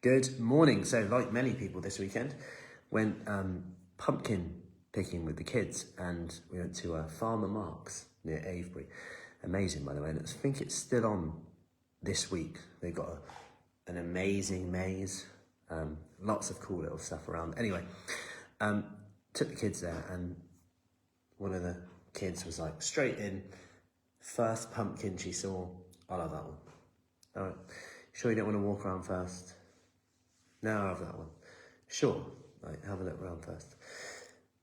Good morning. So like many people this weekend, went pumpkin picking with the kids, and we went to Farmer Mark's near Avebury. Amazing, by the way, and I think it's still on this week. They've got an amazing maze, lots of cool little stuff around. Anyway, took the kids there, and one of the kids was like, straight in, first pumpkin she saw, I'll have that one. All right, sure you don't want to walk around first? No, I'll have that one. Sure, right, have a look around first.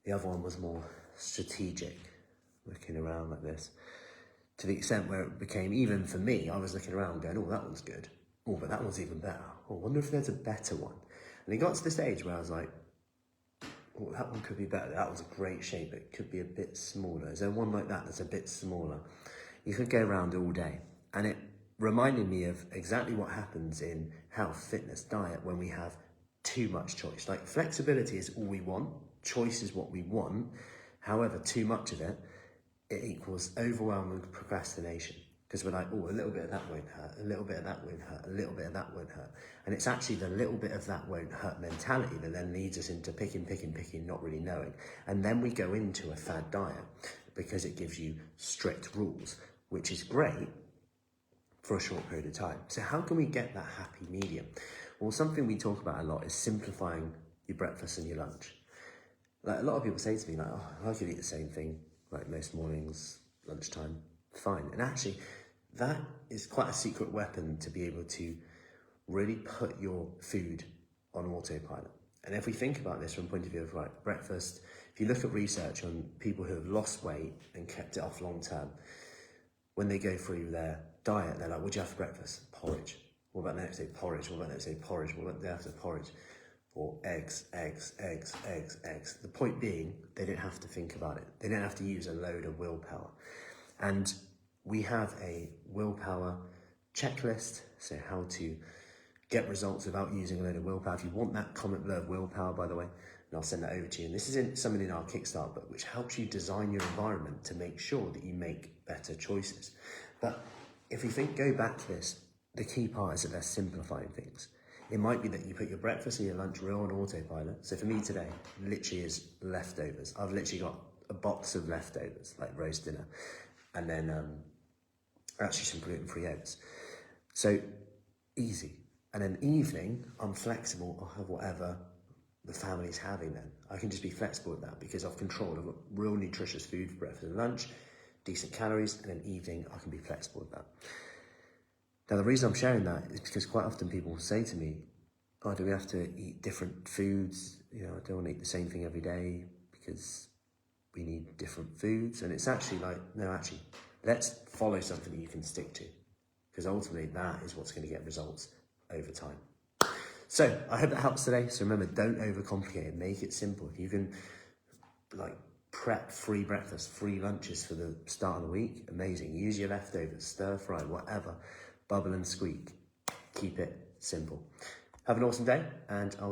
The other one was more strategic, looking around like this, to the extent where it became, even for me, I was looking around going, oh, that one's good. Oh, but that one's even better. Oh, I wonder if there's a better one. And it got to the stage where I was like, oh, that one could be better. That was a great shape. It could be a bit smaller. Is there one like that that's a bit smaller? You could go around all day. And it reminded me of exactly what happens in health, fitness, diet when we have too much choice. Like, flexibility is all we want. Choice is what we want. However, too much of it equals overwhelm and procrastination. Because we're like, oh, a little bit of that won't hurt, a little bit of that won't hurt, a little bit of that won't hurt. And it's actually the little bit of that won't hurt mentality that then leads us into picking, not really knowing. And then we go into a fad diet because it gives you strict rules, which is great for a short period of time. So how can we get that happy medium? Well, something we talk about a lot is simplifying your breakfast and your lunch. Like, a lot of people say to me, like, oh, I could eat the same thing, like most mornings, lunchtime, fine. And actually, that is quite a secret weapon to be able to really put your food on autopilot. And if we think about this from the point of view of, right, breakfast, if you look at research on people who have lost weight and kept it off long term, when they go through their diet, they're like, what'd you have for breakfast? Porridge. What about the next day? Porridge. What about the next day? Porridge. What about the day after? Porridge. Or eggs. The point being, they don't have to think about it. They don't have to use a load of willpower. And we have a willpower checklist, so how to get results without using a load of willpower. If you want that, comment below willpower, by the way, and I'll send that over to you. And this is something in our Kickstart book, which helps you design your environment to make sure that you make better choices. But if we go back to this, the key part is that they're simplifying things. It might be that you put your breakfast and your lunch real on autopilot. So for me today, literally is leftovers. I've literally got a box of leftovers, like roast dinner, and then actually some gluten-free oats. So easy. And then evening, I'm flexible. I'll have whatever the family's having then. I can just be flexible with that because I've controlled. I've got real nutritious food for breakfast and lunch, decent calories, and then evening, I can be flexible with that. Now, the reason I'm sharing that is because quite often people say to me, oh, do we have to eat different foods? You know, I don't want to eat the same thing every day because we need different foods. And it's actually like, no, actually, let's follow something that you can stick to, because ultimately that is what's going to get results over time. So I hope that helps today. So remember, don't overcomplicate it. Make it simple. If you can, like, prep free breakfast, free lunches for the start of the week, amazing. Use your leftovers, stir fry, whatever. Bubble and squeak. Keep it simple. Have an awesome day, and I'll